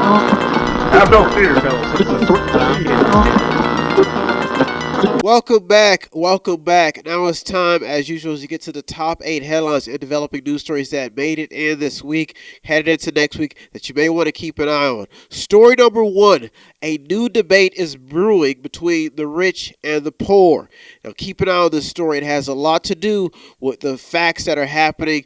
Have no fear, fellas. This is Welcome back. Welcome back. Now it's time, as usual, to get to the top 8 headlines and developing news stories that made it in this week, headed into next week, that you may want to keep an eye on. Story number 1, a new debate is brewing between the rich and the poor. Now, keep an eye on this story. It has a lot to do with the facts that are happening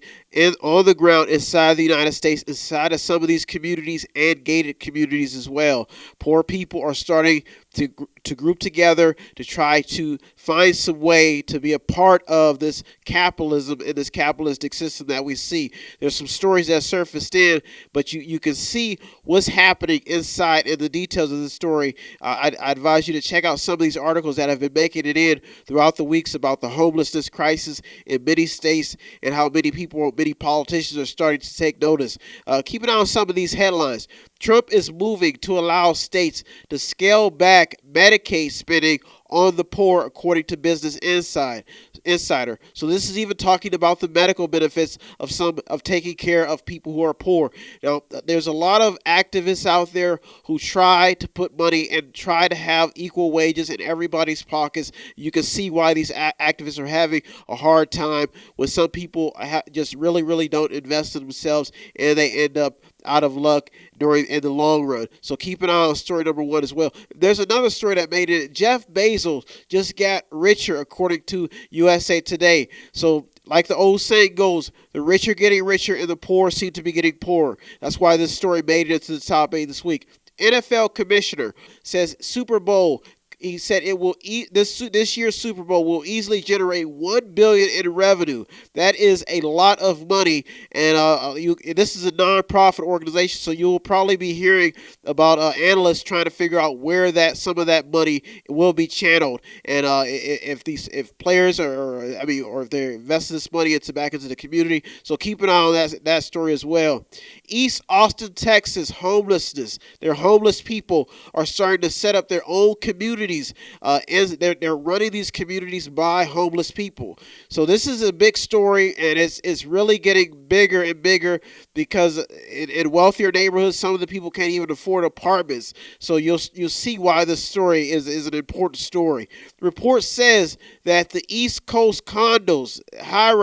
on the ground inside the United States, inside of some of these communities and gated communities as well. Poor people are starting to group together to try to find some way to be a part of this capitalism and this capitalistic system that we see. There's some stories that surfaced in, but you can see what's happening inside and the details of the story. I advise you to check out some of these articles that have been making it in throughout the weeks about the homelessness crisis in many states and how many politicians are starting to take notice. Keep an eye on some of these headlines. Trump is moving to allow states to scale back Medicaid spending on the poor, according to Business Insider. So this is even talking about the medical benefits of taking care of people who are poor. Now, there's a lot of activists out there who try to put money and try to have equal wages in everybody's pockets. You can see why these activists are having a hard time when some people just really don't invest in themselves and they end up out of luck in the long run. So keep an eye on story number 1 as well. There's another story that made it. Jeff Bezos just got richer, according to USA Today. So like the old saying goes, the rich are getting richer and the poor seem to be getting poorer. That's why this story made it to the top 8 this week. NFL commissioner says Super Bowl. He said it will this year's Super Bowl will easily generate $1 billion in revenue. That is a lot of money, and this is a non-profit organization, so you will probably be hearing about analysts trying to figure out where some of that money will be channeled, and if players or if they're investing this money back into the community. So keep an eye on that story as well. East Austin, Texas, homelessness. Their homeless people are starting to set up their own communities. They're running these communities by homeless people. So this is a big story, and it's really getting bigger and bigger because in wealthier neighborhoods, some of the people can't even afford apartments. So you'll see why this story is an important story. The report says that the East Coast condos, high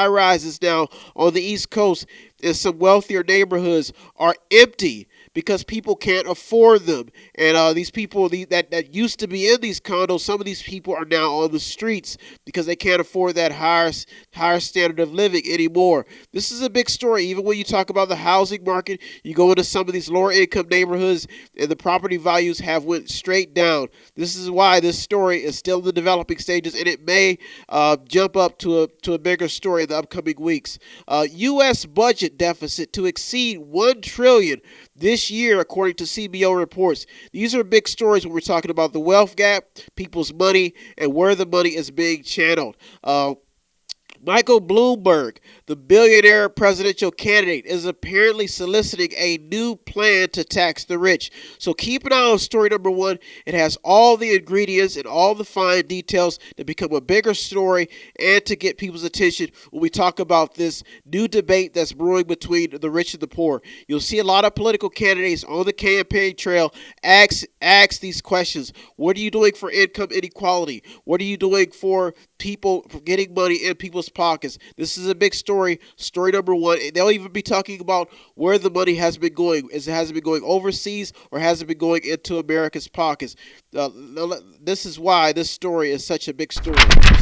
rises now on the East Coast in some wealthier neighborhoods are empty because people can't afford them. And these people that used to be in these condos, some of these people are now on the streets because they can't afford that higher standard of living anymore. This is a big story. Even when you talk about the housing market, you go into some of these lower income neighborhoods and the property values have went straight down. This is why this story is still in the developing stages, and it may jump up to a bigger story in the upcoming weeks. U.S. budget deficit to exceed $1 trillion this year, according to CBO reports. These are big stories when we're talking about the wealth gap, people's money, and where the money is being channeled. Michael Bloomberg, the billionaire presidential candidate, is apparently soliciting a new plan to tax the rich. So keep an eye on story number 1. It has all the ingredients and all the fine details to become a bigger story and to get people's attention when we talk about this new debate that's brewing between the rich and the poor. You'll see a lot of political candidates on the campaign trail ask these questions. What are you doing for income inequality? What are you doing for people getting money in people's pockets? This is a big story. Story number 1. They'll even be talking about where the money has been going. Has it been going overseas or has it been going into America's pockets? This is why this story is such a big story.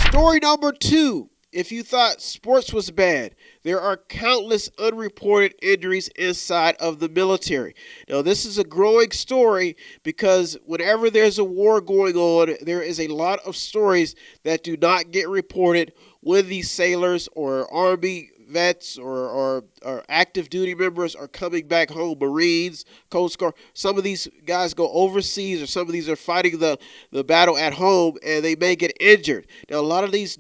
Story number 2. If you thought sports was bad, there are countless unreported injuries inside of the military. Now, this is a growing story because whenever there's a war going on, there is a lot of stories that do not get reported when these sailors or Army vets or active duty members are coming back home, Marines, Coast Guard. Some of these guys go overseas, or some of these are fighting the battle at home, and they may get injured. Now, a lot of these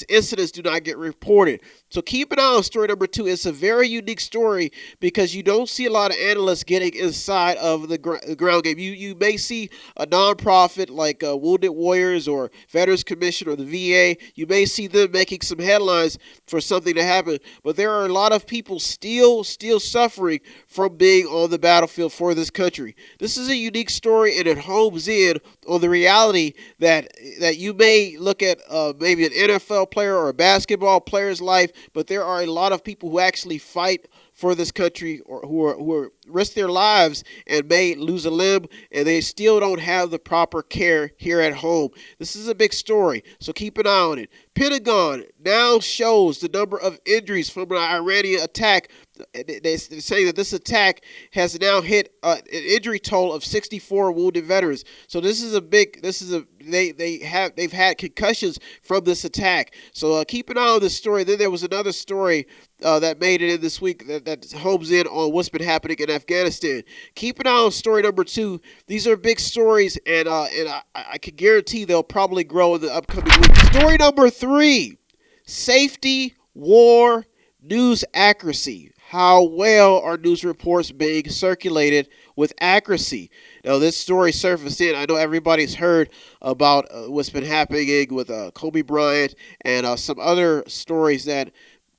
incidents do not get reported. So keep an eye on story number 2. It's a very unique story because you don't see a lot of analysts getting inside of the ground game. You may see a nonprofit like Wounded Warriors or Veterans Commission or the VA. You may see them making some headlines for something to happen happened, but there are a lot of people still suffering from being on the battlefield for this country. This is a unique story, and it homes in on the reality that you may look at maybe an NFL player or a basketball player's life, but there are a lot of people who actually fight for this country, or who risk their lives and may lose a limb, and they still don't have the proper care here at home. This is a big story, so keep an eye on it. Pentagon now shows the number of injuries from an Iranian attack. They're saying that this attack has now hit an injury toll of 64 wounded veterans. So this is a big. They've had concussions from this attack. So keep an eye on this story. Then there was another story that made it in this week that homes in on what's been happening in Afghanistan. Keep an eye on story number 2. These are big stories, and I can guarantee they'll probably grow in the upcoming week. Story number 3: safety, war, news accuracy. How well are news reports being circulated with accuracy? Now, this story surfaced in. I know everybody's heard about what's been happening with Kobe Bryant and some other stories that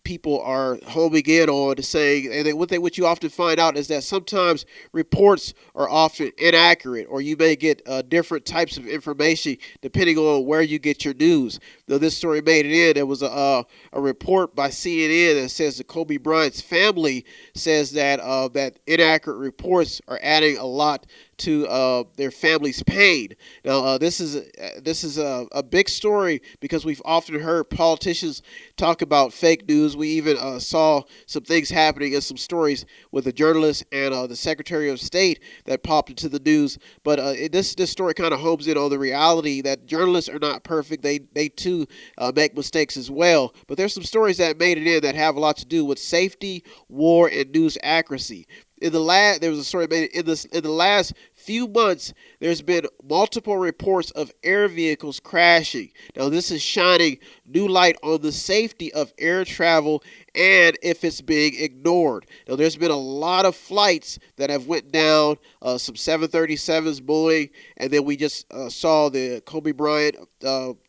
people are homing in on, saying, and what you often find out is that sometimes reports are often inaccurate, or you may get different types of information depending on where you get your news. Now, this story made it in. There was a report by CNN that says that Kobe Bryant's family says that that inaccurate reports are adding a lot to their family's pain. Now, this is a big story because we've often heard politicians talk about fake news. We even saw some things happening in some stories with a journalist and the Secretary of State that popped into the news. But this story kind of homes in on the reality that journalists are not perfect. They too make mistakes as well. But there's some stories that made it in that have a lot to do with safety, war, and news accuracy. There was a story made in the last few months. There's been multiple reports of air vehicles crashing. Now, this is shining new light on the safety of air travel and if it's being ignored. Now, there's been a lot of flights that have went down, some 737s, Boeing, and then we just saw the Kobe Bryant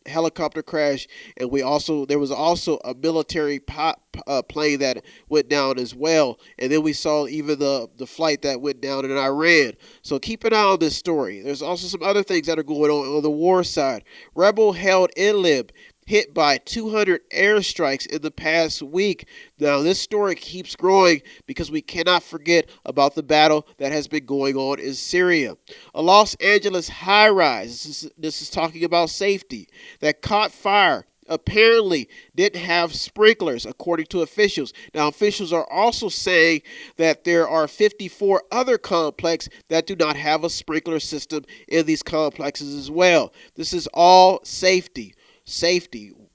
helicopter crash, and there was also a military plane that went down as well, and then we saw even the flight that went down in Iran. So keep an eye on this story. There's also some other things that are going on the war side. Rebel-held Idlib hit by 200 airstrikes in the past week. Now, this story keeps growing because we cannot forget about the battle that has been going on in Syria. A Los Angeles high-rise, this is talking about safety, that caught fire apparently didn't have sprinklers, according to officials. Now, officials are also saying that there are 54 other complexes that do not have a sprinkler system in these complexes as well. This is all safety.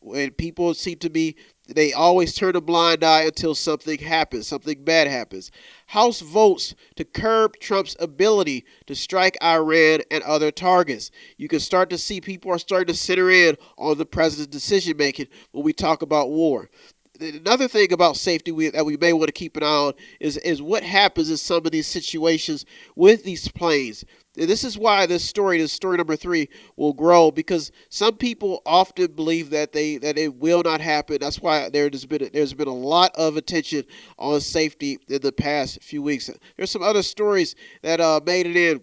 When people they always turn a blind eye until something happens, something bad happens. House votes to curb Trump's ability to strike Iran and other targets. You can start to see people are starting to center in on the president's decision making when we talk about war. Another thing about safety that we may want to keep an eye on is what happens in some of these situations with these planes. And this is why this story number 3, will grow, because some people often believe that it will not happen. That's why there's been a lot of attention on safety in the past few weeks. There's some other stories that made it in.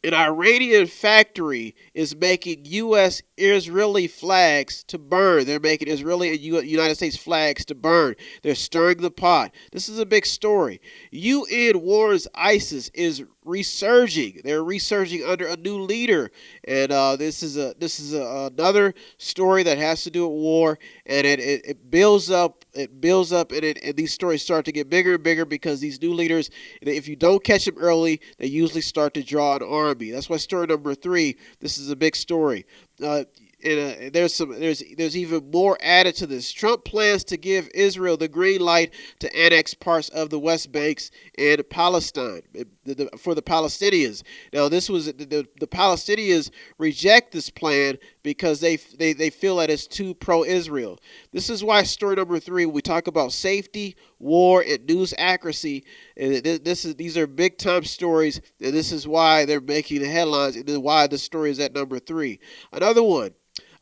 An Iranian factory is making U.S. Israeli flags to burn. They're making Israeli and United States flags to burn. They're stirring the pot. This is a big story. UN warns ISIS is resurging. They're resurging under a new leader, and this is another story that has to do with war, and it builds up. It builds up, and these stories start to get bigger and bigger because these new leaders, if you don't catch them early, they usually start to draw an army. That's why story number 3. This is a big story. There's even more added to this. Trump plans to give Israel the green light to annex parts of the West Banks and Palestine for the Palestinians. Now, this was the Palestinians reject this plan because they feel that it's too pro-Israel. This is why story number 3, when we talk about safety, war, and news accuracy, these are big time stories, and this is why they're making the headlines, and then why the story is at number 3. Another one.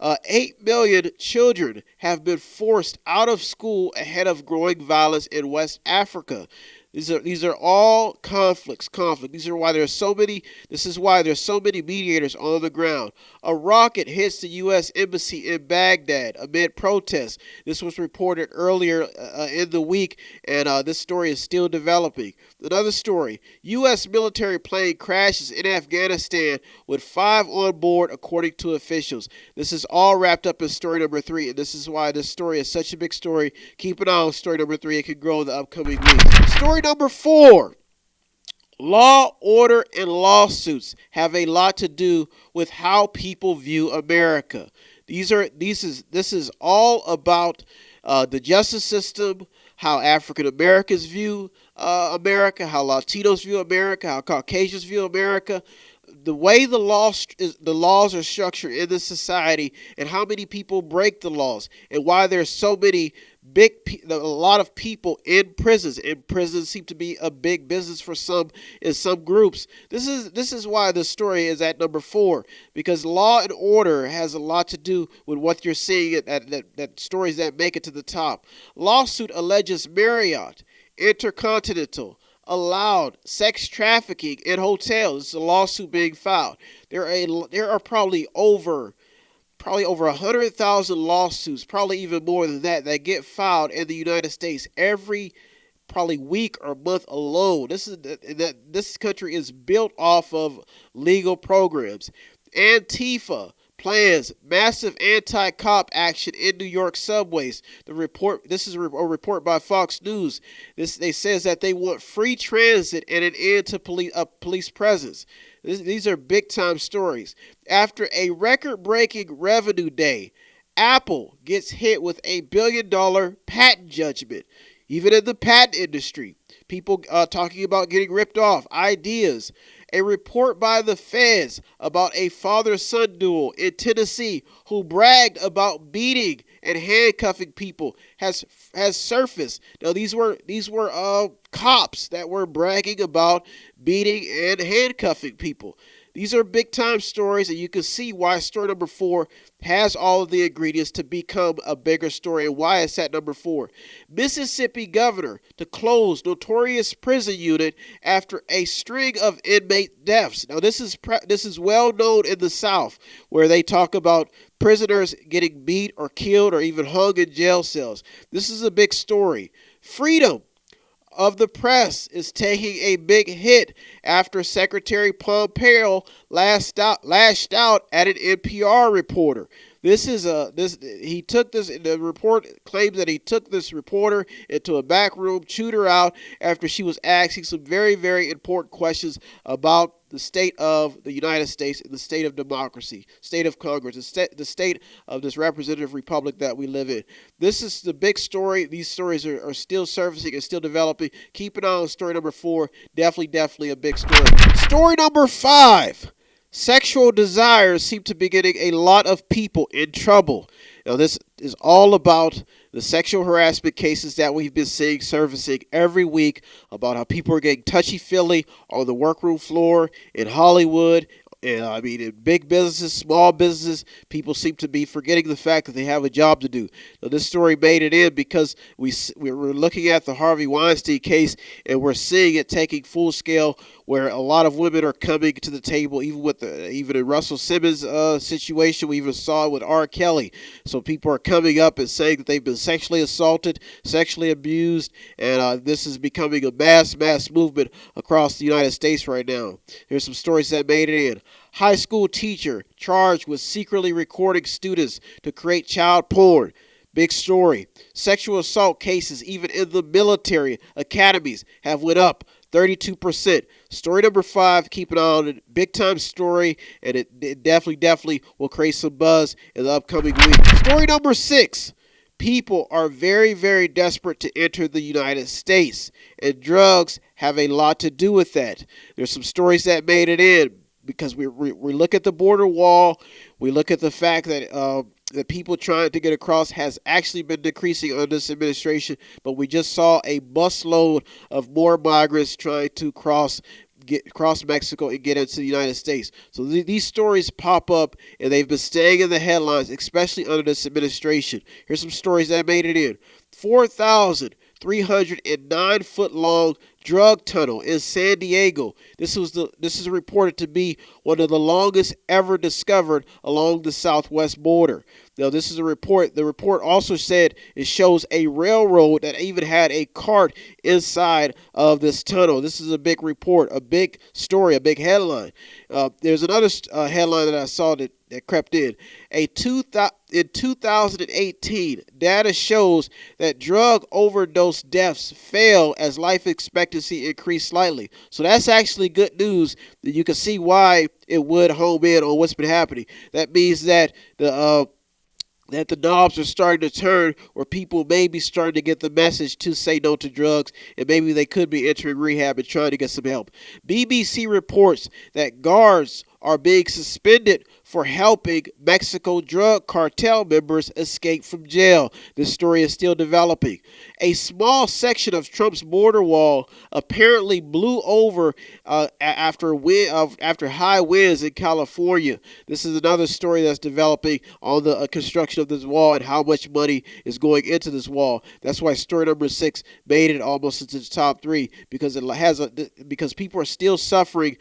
8 million children have been forced out of school ahead of growing violence in West Africa. These are all conflicts. These are why there's so many. This is why there's so many mediators on the ground. A rocket hits the U.S. embassy in Baghdad amid protests. This was reported earlier in the week, and this story is still developing. Another story: U.S. military plane crashes in Afghanistan with 5 on board, according to officials. This is all wrapped up in story number 3, and this is why this story is such a big story. Keep an eye on story number 3. It can grow in the upcoming weeks. Story number 4. Law, order, and lawsuits have a lot to do with how people view America. This is all about the justice system, how African Americans view America, how Latinos view America, how Caucasians view America, the way the laws are structured in this society, and how many people break the laws, and why there's so many a lot of people in prisons. And prisons seem to be a big business for some in some groups. This is why the story is at number 4, because law and order has a lot to do with what you're seeing that stories that make it to the top. Lawsuit alleges Marriott, Intercontinental, allowed sex trafficking in hotels. It's a lawsuit being filed. There are probably over 100,000 lawsuits, probably even more than that get filed in the United States every probably week or month alone. This country is built off of legal programs. Antifa plans massive anti-cop action in New York subways. This is a report by Fox News. They says that they want free transit and an end to police presence. These are big time stories. After a record-breaking revenue day, Apple gets hit with a $1 billion patent judgment. Even in the patent industry, people talking about getting ripped off. Ideas. A report by the feds about a father-son duo in Tennessee who bragged about beating and handcuffing people has surfaced. Now these were cops that were bragging about beating and handcuffing people. These are big time stories, and you can see why story number 4 has all of the ingredients to become a bigger story and why it's at number 4. Mississippi governor to close notorious prison unit after a string of inmate deaths. Now this is well known in the South, where they talk about prisoners getting beat or killed or even hung in jail cells. This is a big story. Freedom of the press is taking a big hit after Secretary Pompeo lashed out at an NPR reporter. The report claims that he took this reporter into a back room, chewed her out after she was asking some very, very important questions about the state of the United States and the state of democracy, state of Congress, the state of this representative republic that we live in. This is the big story. These stories are still surfacing and still developing. Keep an eye on story number 4. Definitely a big story. Story number 5. Sexual desires seem to be getting a lot of people in trouble. Now, this is all about the sexual harassment cases that we've been seeing surfacing every week about how people are getting touchy-feely on the workroom floor in Hollywood. And in big businesses, small businesses, people seem to be forgetting the fact that they have a job to do. Now, this story made it in because we're looking at the Harvey Weinstein case, and we're seeing it taking full scale, where a lot of women are coming to the table, even in Russell Simmons' situation. We even saw it with R. Kelly. So people are coming up and saying that they've been sexually assaulted, sexually abused, and this is becoming a mass movement across the United States right now. There's some stories that made it in. High school teacher charged with secretly recording students to create child porn. Big story. Sexual assault cases, even in the military academies, have went up 32%. Story number 5, keep an eye on it. Big time story, and it definitely will create some buzz in the upcoming week. Story number 6. People are very, very desperate to enter the United States, and drugs have a lot to do with that. There's some stories that made it in, because we look at the border wall, we look at the fact that the people trying to get across has actually been decreasing under this administration, but we just saw a busload of more migrants trying to cross, get cross Mexico and get into the United States. So these stories pop up, and they've been staying in the headlines, especially under this administration. Here's some stories that made it in. 4,309-foot long drug tunnel in San Diego. This is reported to be one of the longest ever discovered along the southwest border. Now, this is a report. The report also said it shows a railroad that even had a cart inside of this tunnel. This is a big report, a big story, a big headline. There's another headline that I saw that crept in. In 2018, data shows that drug overdose deaths fell as life expectancy increased slightly. So that's actually good news. You can see why it would home in on what's been happening. That means that the knobs are starting to turn, where people may be starting to get the message to say no to drugs, and maybe they could be entering rehab and trying to get some help. BBC reports that guards are being suspended for helping Mexico drug cartel members escape from jail. This story is still developing. A small section of Trump's border wall apparently blew over after high winds in California. This is another story that's developing on the construction of this wall and how much money is going into this wall. That's why story number 6 made it almost into the top 3, because because people are still suffering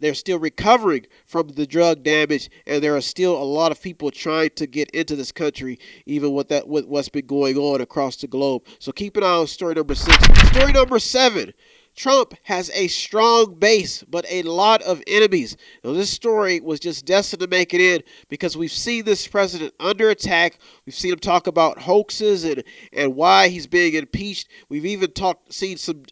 they're still recovering from the drug damage, and there are still a lot of people trying to get into this country, even with what's been going on across the globe. So keep an eye on story number 6. Story number 7. Trump has a strong base, but a lot of enemies. Now, this story was just destined to make it in because we've seen this president under attack. We've seen him talk about hoaxes and why he's being impeached. We've even seen some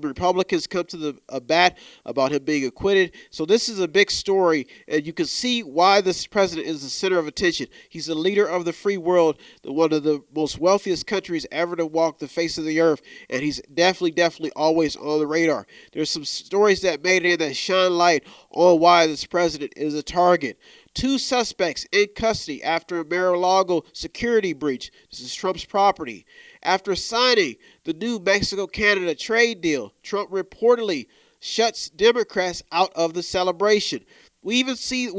Republicans come to the bat about him being acquitted. So this is a big story, and you can see why this president is the center of attention. He's the leader of the free world, one of the most wealthiest countries ever to walk the face of the earth, and he's definitely always on the radar. There's some stories that made it in that shine light on why this president is a target. 2 suspects in custody after a Mar-a-Lago security breach. This is Trump's property. After signing the new Mexico-Canada trade deal, Trump reportedly shuts Democrats out of the celebration. We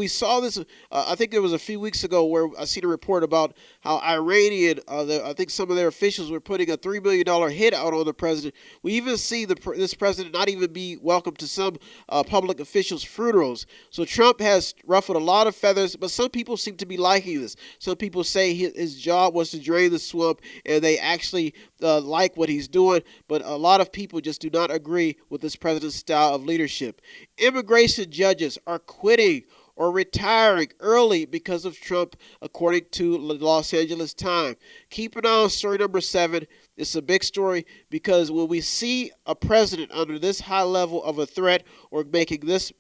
saw this, I think it was a few weeks ago, where I seen a report about how Iranian, I think some of their officials were putting a $3 million hit out on the president. We even see this president not even be welcome to some public officials' funerals. So Trump has ruffled a lot of feathers, but some people seem to be liking this. Some people say his job was to drain the swamp, and they actually like what he's doing, but a lot of people just do not agree with this president's style of leadership. Immigration judges are quitting or retiring early because of Trump, according to the Los Angeles Times. Keep an eye on story number 7. It's a big story because when we see a president under this high level of a threat or making this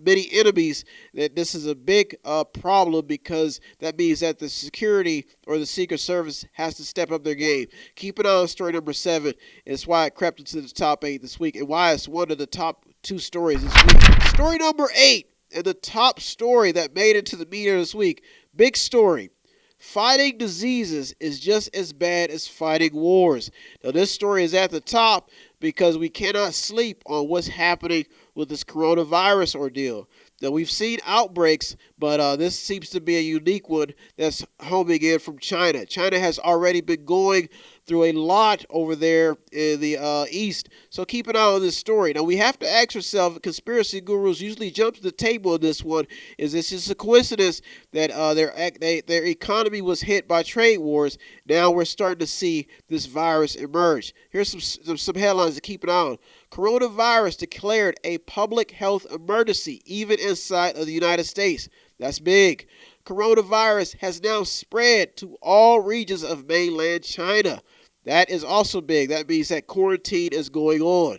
many enemies, that this is a big problem, because that means that the security or the Secret Service has to step up their game. Keep an eye on story number 7. It's why it crept into the top 8 this week, and why it's one of the top 2 stories this week. Story number 8, and the top story that made it to the media this week. Big story. Fighting diseases is just as bad as fighting wars. Now, this story is at the top because we cannot sleep on what's happening with this coronavirus ordeal. Now, we've seen outbreaks, but this seems to be a unique one that's homing in from China. China has already been going through a lot over there in the East. So keep an eye on this story. Now, we have to ask ourselves, conspiracy gurus usually jump to the table on this one, is this just a coincidence that their economy was hit by trade wars? Now we're starting to see this virus emerge. Here's some headlines to keep an eye on. Coronavirus declared a public health emergency, even inside of the United States. That's big. Coronavirus has now spread to all regions of mainland China. That is also big. That means that quarantine is going on.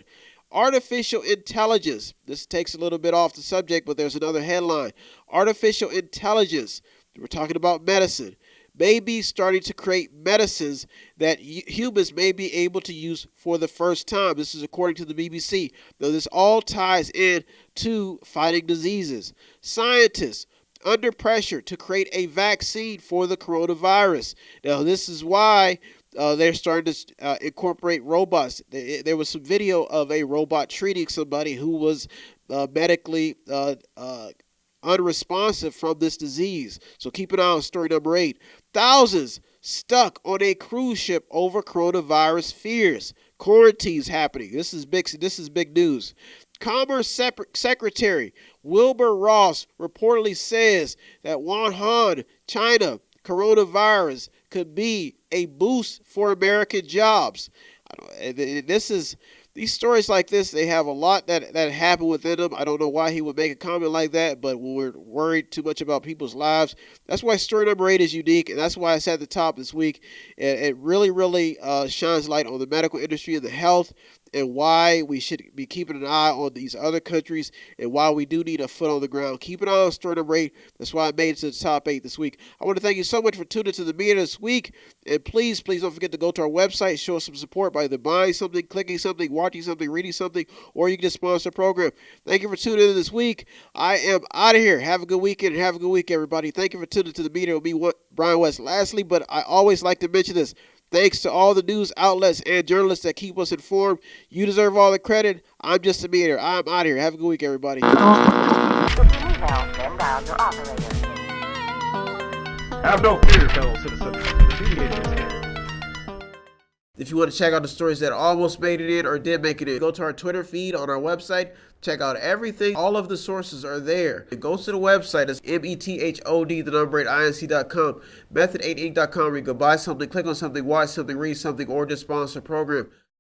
Artificial intelligence. This takes a little bit off the subject, but there's another headline. Artificial intelligence. We're talking about medicine. May be starting to create medicines that humans may be able to use for the first time. This is according to the BBC. Now, this all ties in to fighting diseases. Scientists under pressure to create a vaccine for the coronavirus. Now, this is why they're starting to incorporate robots. There was some video of a robot treating somebody who was medically unresponsive from this disease. So keep an eye on story number 8. Thousands stuck on a cruise ship over coronavirus fears. Quarantines happening. This is big news. Commerce Secretary Wilbur Ross reportedly says that Wuhan, China, coronavirus could be a boost for American jobs. These stories like this, they have a lot that happen within them. I don't know why he would make a comment like that, but when we're worried too much about people's lives, that's why story number 8 is unique, and that's why it's at the top this week. It really shines light on the medical industry and the health, and why we should be keeping an eye on these other countries, and why we do need a foot on the ground. Keep an eye on story number 8. That's why I made it to the top 8 this week. I want to thank you so much for tuning to the Mediator this week, and please don't forget to go to our website, show us some support by either buying something, clicking something, watching something, reading something, or you can just sponsor the program. Thank you for tuning in this week. I am out of here. Have a good weekend, and have a good week, everybody. Thank you for tuning to the Mediator with me, Brian West. Lastly, but I always like to mention this, thanks to all the news outlets and journalists that keep us informed. You deserve all the credit. I'm just a Mediator. I'm out of here. Have a good week, everybody. Have no fear, fellow citizens. The Mediator is here. If you want to check out the stories that almost made it in or did make it in, go to our Twitter feed on our website. Check out everything. All of the sources are there. And go to the website. It's method8inc.com, method8inc.com, where you can buy something, click on something, watch something, read something, or just sponsor a program.